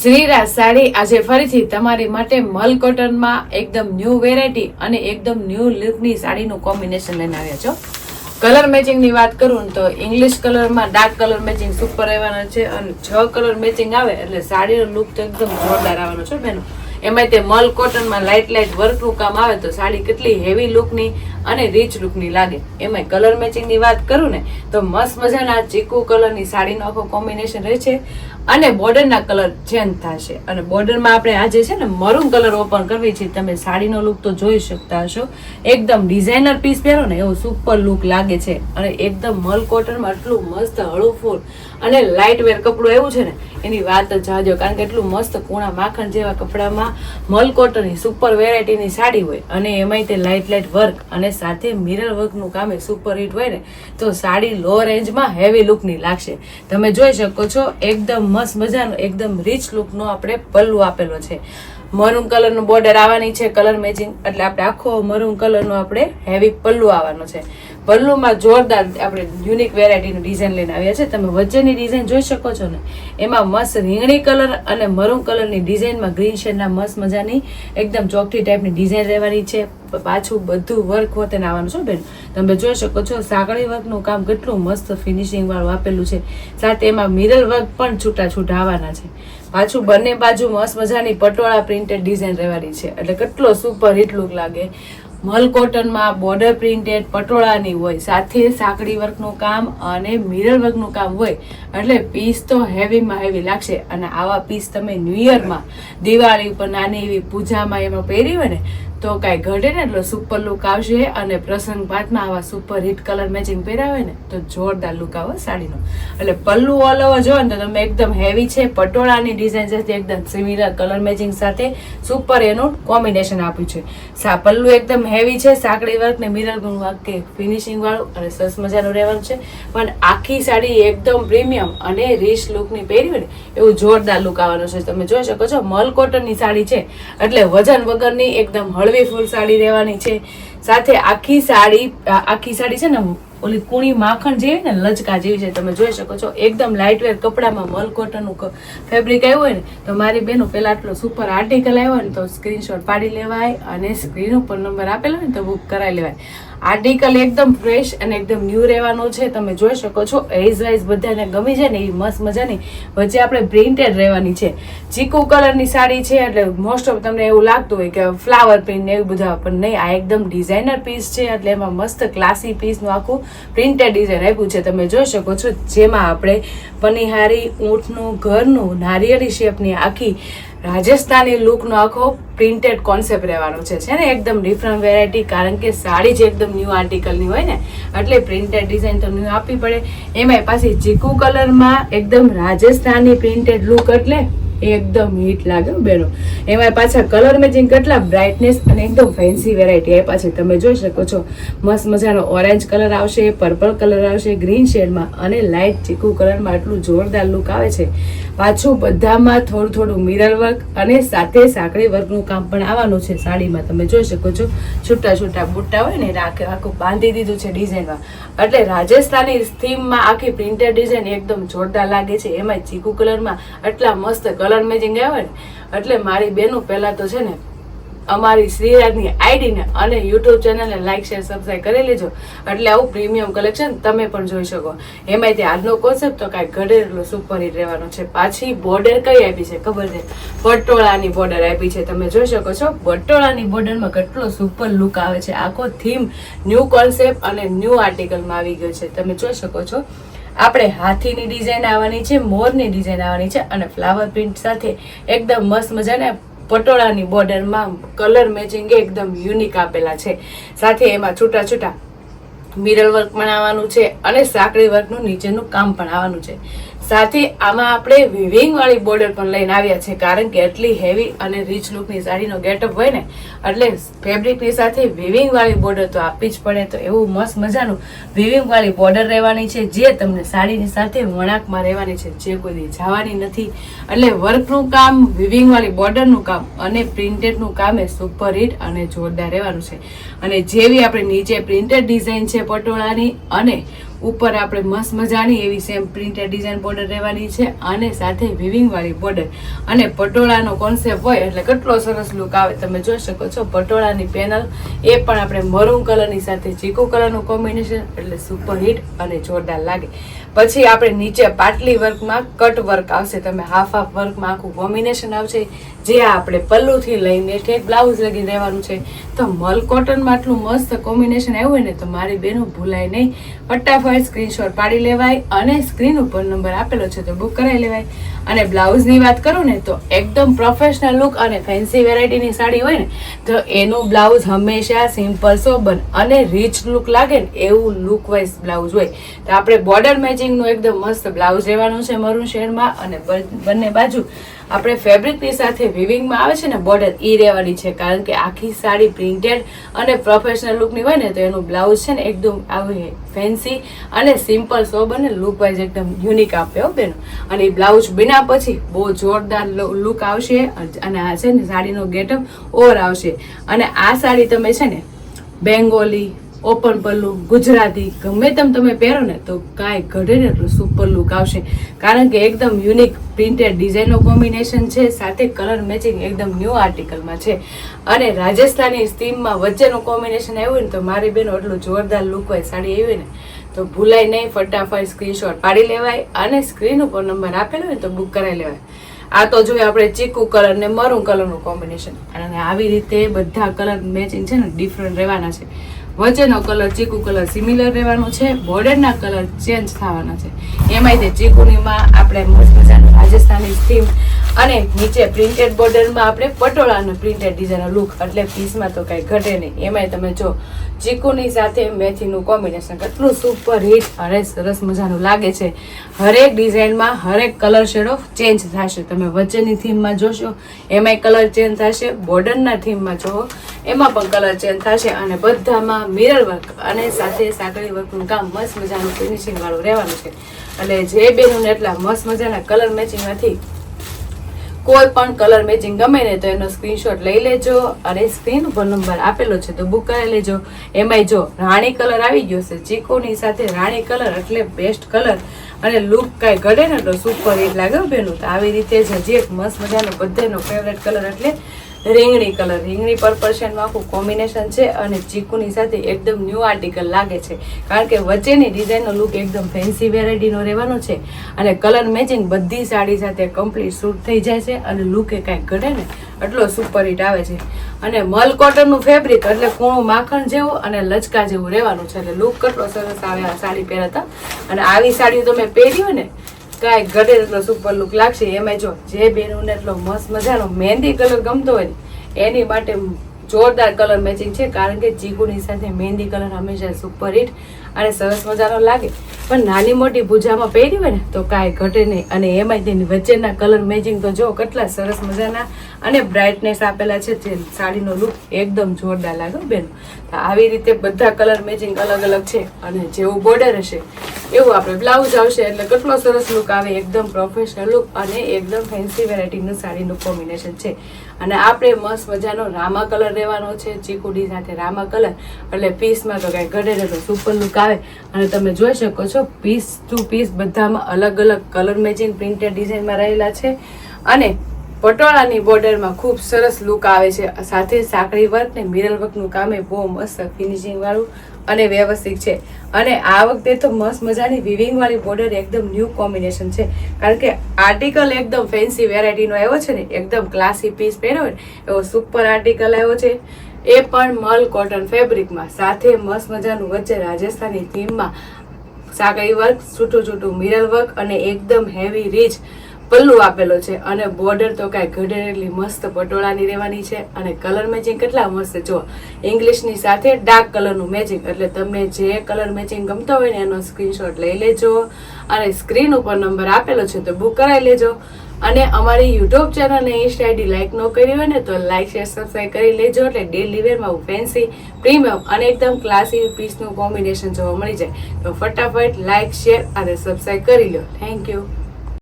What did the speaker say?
શ્રીરાજ સાડી આજે ફરીથી તમારી માટે મલ કોટનમાં એકદમ ન્યૂ વેરાયટી અને એકદમ ન્યૂ લુકની સાડીનું કોમ્બિનેશન લઈને આવ્યા છો. કલર મેચિંગની વાત કરું ને તો ઇંગ્લિશ કલરમાં ડાર્ક કલર મેચિંગ સુપર રહેવાના છે અને 6 કલર મેચિંગ આવે એટલે સાડીનો લુક તો એકદમ જોરદાર આવવાનો છે બેનો. એમાં તે મલ કોટનમાં લાઇટ વર્કનું કામ આવે તો સાડી કેટલી હેવી લુકની અને રીચ લુકની લાગે. એમાં કલર મેચિંગની વાત કરું ને તો મસ્ત મજાના ચીકુ કલરની સાડીનો આખો કોમ્બિનેશન રહે છે અને બોર્ડરના કલર ચેન્જ થશે. અને બોર્ડરમાં આપણે આજે છે ને મરૂન કલર ઓપન કરવી છે. તમે સાડીનો લુક તો જોઈ શકતા હશો, એકદમ ડિઝાઇનર પીસ પહેરો ને એવો સુપર લુક લાગે છે. અને એકદમ મલ કોટનમાં એટલું મસ્ત હળવું અને લાઇટ વેર કપડું એવું છે ને એની વાત જ જાજો, કારણ કે એટલું મસ્ત કૂણા માખણ જેવા કપડામાં મલ કોટનની સુપર વેરાયટીની સાડી હોય અને એમાંય તે લાઇટ વર્ક અને સાથે મિરર વર્કનું કામ સુપર હિટ હોય ને તો સાડી લો રેન્જમાં હેવી લુકની લાગશે. તમે જોઈ શકો છો એકદમ મસ્ત મજાનો એકદમ રીચ લુકનો આપણે પલ્લુ આપેલો છે. મરૂન કલરનું બોર્ડર આવવાની છે કલર મેચિંગ, એટલે આપણે આખો મરૂન કલરનો આપણે હેવી પલ્લુ આવવાનો છે. પલ્લુમાં જોરદાર આપણે યુનિક વેરાયટીનું ડિઝાઇન લઈને આવ્યા છે. તમે વચ્ચેની ડિઝાઇન જોઈ શકો છો ને, એમાં મસ્ત રીંગણી કલર અને મરૂન કલરની ડિઝાઇનમાં ગ્રીન શેડના મસ્ત મજાની એકદમ ચોકઠી ટાઈપની ડિઝાઇન રહેવાની છે. પાછું બધું વર્ક હોતે આવવાનું છે બેન. તમે જોઈ શકો છો સાંકળી વર્કનું કામ કેટલું મસ્ત ફિનિશિંગ વાળું આપેલું છે. સાથે એમાં મિરર વર્ક પણ છૂટા આવવાના છે. પાછું બંને બાજુ મસ્ત મજાની પટોળા પ્રિન્ટેડ ડિઝાઇન રહેવાની છે, એટલે કેટલો સુપર હિટ લુક લાગે. મલ કોટનમાં બોર્ડર પ્રિન્ટેડ પટોળાની હોય, સાથે સાંકડી વર્કનું કામ અને મિરર વર્કનું કામ હોય, એટલે પીસ તો હેવીમાં હેવી લાગશે. અને આવા પીસ તમે ન્યૂ યરમાં દિવાળી ઉપર નાની એવી પૂજામાં એમાં પહેરી હોય ને તો કાંઈ ઘટે ને એટલો સુપર લુક આવશે. અને પ્રસંગ પાતમાં આવા સુપર હિટ કલર મેચિંગ પહેરાવે ને તો જોરદાર લુક આવે સાડીનો. એટલે પલ્લુ ઓલ ઓવર જો ને તો તમે એકદમ હેવી છે, પટોળાની ડિઝાઇન સાથે એકદમ સિમિલર કલર મેચિંગ સાથે સુપર એનું કોમ્બિનેશન આપ્યું છે. પલ્લુ એકદમ હેવી છે, સાંકડી વર્ક ને મિરર વર્ક કે ફિનિશિંગ વાળું અને સરસ મજાનું રહેવાનું છે. પણ આખી સાડી એકદમ પ્રીમિયમ અને રીચ લુકની પહેરી હોય ને એવું જોરદાર લુક આવવાનું છે. તમે જોઈ શકો છો મલ કોટનની સાડી છે એટલે વજન વગરની એકદમ હળવી ફૂલ સાડી રહેવાની છે. સાથે આખી સાડી છે ને ઓલી કૂણી માખણ જેવી ને લચકા જેવી છે. તમે જોઈ શકો છો એકદમ લાઇટ વેર કપડામાં મલ કોટનનું ફેબ્રિક આવ્યું હોય ને તો મારી બેનો પેલા આટલો સુપર આર્ટિકલ આવ્યો ને તો સ્ક્રીનશોટ પાડી લેવાય અને સ્ક્રીન ઉપર નંબર આપેલો હોય ને તો બુક કરાવી લેવાય. આર્ટિકલ એકદમ ફ્રેશ અને એકદમ ન્યૂ રહેવાનો છે. તમે જોઈ શકો છો એજ વાઇઝ બધાને ગમી છે ને એ મસ્ત મજાની વચ્ચે આપણે પ્રિન્ટેડ રહેવાની છે. ચીકુ કલરની સાડી છે એટલે મોસ્ટ ઓફ તમને એવું લાગતું હોય કે ફ્લાવર પ્રિન્ટ ને એવું બધા, પણ નહીં, આ એકદમ ડિઝાઇનર પીસ છે. એટલે એમાં મસ્ત ક્લાસી પીસનું આખું પ્રિન્ટેડ ડિઝાઇન આપ્યું છે. તમે જોઈ શકો છો જેમાં આપણે પનિહારી ઊંટનું ઘરનું નારિયેળી શેપની આખી રાજસ્થાની લુકનો આખો પ્રિન્ટેડ કોન્સેપ્ટ રહેવાનો છે ને એકદમ ડિફરન્ટ વેરાયટી, કારણ કે સાડી જ એકદમ ન્યૂ આર્ટિકલની હોય ને એટલે પ્રિન્ટેડ ડિઝાઇન તો ન્યૂ આપવી પડે. એમાંય પાછી ચીકુ કલરમાં એકદમ રાજસ્થાની પ્રિન્ટેડ લુક એટલે એકદમ હિટ લાગે બેનો. એમાં પાછા કલર મેચિંગ કેટલા બ્રાઇટનેસ અને એકદમ ફેન્સી વેરાયટી આપ્યા છે. તમે જોઈ શકો છો મસ્ત મજાનો ઓરેન્જ કલર આવશે, પર્પલ કલર આવશે ગ્રીન શેડમાં અને લાઇટ ચીકુ કલરમાં એટલું જોરદાર લુક આવે છે. પાછું બધામાં થોડું મિરર વર્ક અને સાથે સાંકળી વર્કનું કામ પણ આવવાનું છે સાડીમાં. તમે જોઈ શકો છો છૂટા બુટ્ટા હોય ને આખું બાંધી દીધું છે ડિઝાઇનમાં. એટલે રાજસ્થાની થીમમાં આખી પ્રિન્ટેડ ડિઝાઇન એકદમ જોરદાર લાગે છે. એમાં ચીકુ કલરમાં એટલા મસ્ત કલર મેચિંગ આવે ને એટલે મારી બેનું પહેલા તો છે ને અમારી શ્રીરાજની આઈડીને અને યુટ્યુબ ચેનલને લાઈક શેર સબસ્ક્રાઈબ કરી લેજો, એટલે આવું પ્રીમિયમ કલેક્શન તમે પણ જોઈ શકો. એમાંય આજનો કોન્સેપ્ટ તો કાંઈ ઘડેલો સુપર હિટ રહેવાનો છે. પાછી બોર્ડર કઈ આપી છે ખબર છે? પટોળાની બોર્ડર આપી છે. તમે જોઈ શકો છો પટોળાની બોર્ડરમાં કેટલો સુપર લુક આવે છે. આખો થીમ ન્યૂ કોન્સેપ્ટ અને ન્યૂ આર્ટિકલમાં આવી ગયો છે. તમે જોઈ શકો છો આપણે હાથીની ડિઝાઇન આવવાની છે, મોરની ડિઝાઇન આવવાની છે અને ફ્લાવર પ્રિન્ટ સાથે એકદમ મસ્ત મજાના પટોળાની બોર્ડરમાં કલર મેચિંગ એકદમ યુનિક આપેલા છે. સાથે એમાં છૂટા મિરર વર્ક પણ આવવાનું છે અને સાંકળી વર્કનું નીચેનું કામ પણ આવવાનું છે. સાથે આમાં આપણે વિવિંગ વાળી બોર્ડર પણ લઈને આવ્યા છે, કારણ કે એટલી હેવી અને રીચ લુકની સાડીનો ગેટઅપ હોય ને એટલે ફેબ્રિકની સાથે વિવિંગ વાળી બોર્ડર તો આપવી જ પડે. તો એવું મસ્ત મજાનું વિવિંગ વાળી બોર્ડર રહેવાની છે જે તમને સાડીની સાથે વણાકમાં રહેવાની છે, જે કોઈ જવાની નથી. એટલે વર્કનું કામ, વિવિંગ વાળી બોર્ડરનું કામ અને પ્રિન્ટેડનું કામ એ સુપર હિટ અને જોરદાર રહેવાનું છે. અને જેવી આપણે નીચે પ્રિન્ટેડ ડિઝાઇન છે પટોળાની અને ઉપર આપણે મસ્ત મજાની એવી સેમ પ્રિન્ટેડ ડિઝાઇન બોર્ડર રહેવાની છે અને સાથે વિવિંગ વાળી બોર્ડર અને પટોળાનો કોન્સેપ્ટ હોય એટલે કેટલો સરસ લુક આવે. તમે જોઈ શકો છો પટોળાની પેનલ એ પણ આપણે મરૂન કલરની સાથે ચીકુ કલરનું કોમ્બિનેશન એટલે સુપર હિટ અને જોરદાર લાગે. પછી આપણે નીચે પાટલી વર્કમાં કટ વર્ક આવશે. તમે હાફ વર્કમાં આખું કોમ્બિનેશન આવશે જે આપણે પલ્લુથી લઈને ઠેઠ બ્લાઉઝ લગી રહેવાનું છે. તો મલ કોટનમાં આટલું મસ્ત કોમ્બિનેશન આવ્યું હોય ને તો મારી બેનું ભૂલાય નહીં. ફટાફટ સ્ક્રીનશોટ પાડી લેવાય અને સ્ક્રીન ઉપર નંબર આપેલો છે તો બુક કરાવી લેવાય. અને બ્લાઉઝની વાત કરું ને તો એકદમ પ્રોફેશનલ લુક અને ફેન્સી વેરાયટીની સાડી હોય ને તો એનું બ્લાઉઝ હંમેશા સિમ્પલ સોબર અને રીચ લુક લાગે ને એવું લુક વાઇઝ બ્લાઉઝ હોય. તો આપણે બોર્ડર મેચિંગનું એકદમ મસ્ત બ્લાઉઝ રહેવાનું છે મરૂન શેડમાં અને બંને બાજુ આપણે ફેબ્રિકની સાથે વિવિંગમાં આવે છે ને બોર્ડર ઈ રહેવાની છે. કારણ કે આખી સાડી પ્રિન્ટેડ અને પ્રોફેશનલ લુકની હોય ને તો એનું બ્લાઉઝ છે ને એકદમ આવે ફેન્સી અને સિમ્પલ સોબર અને લુક વાઇઝ એકદમ યુનિક આપે હો બેનો. અને એ બ્લાઉઝ બિના પછી બહુ જોરદાર લુક આવશે અને આ છે ને સાડીનો ગેટઅપ ઓવર આવશે. અને આ સાડી તમે છે ને બેંગોલી ઓપન પલ્લુ ગુજરાતી ગમે તમે પહેરો ને તો કાંઈ ઘટે ને એટલું સુપર લુક આવશે. કારણ કે એકદમ યુનિક પ્રિન્ટેડ ડિઝાઇનનો કોમ્બિનેશન છે સાથે કલર મેચિંગ એકદમ ન્યૂ આર્ટિકલમાં છે. અને રાજસ્થાની થીમમાં વચ્ચેનું કોમ્બિનેશન આવ્યું ને તો મારી બેનો એટલું જોરદાર લુક હોય સાડી આવી ને તો ભૂલાય નહીં. ફટાફટ સ્ક્રીનશોટ પાડી લેવાય અને સ્ક્રીન ઉપર નંબર આપેલો હોય તો બુક કરાવી લેવાય. આ તો જોઈએ આપણે ચીકુ કલર ને મરૂન કલરનું કોમ્બિનેશન અને આવી રીતે બધા કલર મેચિંગ છે ને ડિફરન્ટ રહેવાના છે. વચ્ચેનો કલર ચીકુ કલર સિમિલર રહેવાનો છે. બોર્ડરના કલર ચેન્જ થવાના છે. એમાંય તે ચીકુનીમાં આપણે મસ્ત મજાનું રાજસ્થાની થીમ અને નીચે પ્રિન્ટેડ બોર્ડરમાં આપણે પટોળા અને પ્રિન્ટેડ ડિઝાઇનનો લુક એટલે પીસમાં તો કાંઈ ઘટે નહીં. એમાંય તમે જો ચીકુની સાથે મેથીનું કોમ્બિનેશન કેટલું સુપર હિટ અને સરસ મજાનું લાગે છે. હરેક ડિઝાઇનમાં હરેક કલર શેડો ચેન્જ થશે. તમે વચ્ચેની થીમમાં જોશો એમાંય કલર ચેન્જ થશે. બોર્ડરના થીમમાં જોવો એમાં પણ કલર ચેન્જ થશે. અને બધામાં મિરર વર્ક અને સાથે સાંકળી વર્કનું કામ મસ્ત મજાનું ફિનિશિંગ વાળું રહેવાનું છે. એટલે જે બેનું એટલા મસ્ત મજાના કલર મેચિંગમાંથી કોઈ પણ કલર મેચિંગ ગમે ને તો એનો સ્ક્રીનશોટ લઈ લેજો અને સ્ક્રીન ઉપર નંબર આપેલો છે તો બુક કરી લેજો. એમાંય જો રાણી કલર આવી ગયો છે ચીકુની સાથે રાણી કલર એટલે બેસ્ટ કલર અને લુક કાંઈ ઘડે ને તો સુપર હિટ લાગે બેનું. તો આવી રીતે જ હજી એક મસ્ત મજાનો બધાનો ફેવરેટ કલર એટલે રીંગણી કલર રીંગણી પર્પલ શેડમાં આખું કોમ્બિનેશન છે અને ચીકુની સાથે એકદમ ન્યૂ આર્ટિકલ લાગે છે. કારણ કે વચ્ચેની ડિઝાઇનનો લુક એકદમ ફેન્સી વેરાયટીનો રહેવાનો છે અને કલર મેચિંગ બધી સાડી સાથે કમ્પ્લીટ શૂટ થઈ જાય છે અને લુક એ કાંઈક ઘડે ને એટલો સુપર હિટ આવે છે. અને મલ કોટનનું ફેબ્રિક એટલે કૂણું માખણ જેવું અને લચકા જેવું રહેવાનું છે એટલે લુક કેટલો સરસ આવે આ સાડી પહેરતા. અને આવી સાડીઓ તમે પહેરી હોય ને કાંઈ ઘટે એટલો સુપર લુક લાગશે. એમાં જો જે બેનોને એટલો મસ્ત મજાનો મહેંદી કલર ગમતો હોય ને એની માટે જોરદાર કલર મેચિંગ છે. કારણ કે ચીકુની સાથે મહેંદી કલર હંમેશા સુપર હિટ અને સરસ મજાનો લાગે. પણ નાની મોટી પૂજામાં પહેરી હોય ને તો કાંઈ ઘટે નહીં. અને એમાંય તેની વચ્ચેના કલર મેચિંગ તો જો કેટલા સરસ મજાના અને બ્રાઇટનેસ આપેલા છે જે સાડીનો લુક એકદમ જોરદાર લાગે બેન. તો આવી રીતે બધા કલર મેચિંગ અલગ અલગ છે અને જેવું બોર્ડર હશે એવું આપણે બ્લાઉઝ આવશે એટલે કેટલો સરસ લુક આવે. એકદમ પ્રોફેશનલ લુક અને એકદમ ફેન્સી વેરાયટીનું સાડીનું કોમ્બિનેશન છે. અને આપણે મસ્ત મજાનો રામા કલર રહેવાનો છે ચીકુડી સાથે રામા કલર એટલે પીસમાં તો કાંઈ ઘટે ને તો સુપર લુક આવે. અને તમે જોઈ શકો છો પીસ ટુ પીસ બધામાં અલગ અલગ કલર મેચિંગ પ્રિન્ટેડ ડિઝાઇનમાં રહેલા છે. અને પટોળાની બોર્ડરમાં ખૂબ સરસ લુક આવે છે. સાથે સાંકળી વર્ક ને મિરર વર્કનું કામ એ બહુ મસ્ત ફિનિશિંગ વાળું અને વ્યવસ્થિત છે. અને આ વખતે તો મસ્ત મજાની વિવિંગ વાળી બોર્ડર એકદમ ન્યૂ કોમ્બિનેશન છે. કારણ કે આર્ટિકલ એકદમ ફેન્સી વેરાયટીનો આવ્યો છે ને એકદમ ક્લાસી પીસ પહેર્યો હોય એવો સુપર આર્ટિકલ આવ્યો છે. એ પણ મલ કોટન ફેબ્રિકમાં સાથે મસ્ત મજાનું વચ્ચે રાજસ્થાની થીમમાં સાંકળી વર્ક છૂટું છૂટું મિરર વર્ક અને એકદમ હેવી રીચ પલ્લુ આપેલો છે. અને બોર્ડર તો કાંઈ ઘડેલી મસ્ત પટોળાની રહેવાની છે. અને કલર મેચિંગ કેટલા મસ્ત જો ઇંગ્લિશની સાથે ડાર્ક કલરનું મેચિંગ એટલે તમને જે કલર મેચિંગ ગમતો હોય ને એનો સ્ક્રીનશોટ લઈ લેજો અને સ્ક્રીન ઉપર નંબર આપેલો છે તો બુક કરાવી લેજો. અને અમારી યુટ્યુબ ચેનલ અને ઇન્સ્ટા આઈડી લાઈક ન કરી હોય ને તો લાઈક શેર સબસ્ક્રાઈબ કરી લેજો એટલે ડેલી વેરમાં ફેન્સી પ્રીમિયમ અને એકદમ ક્લાસી પીસનું કોમ્બિનેશન જોવા મળી જાય. તો ફટાફટ લાઈક શેર અને સબસ્ક્રાઈબ કરી લો. Thank you.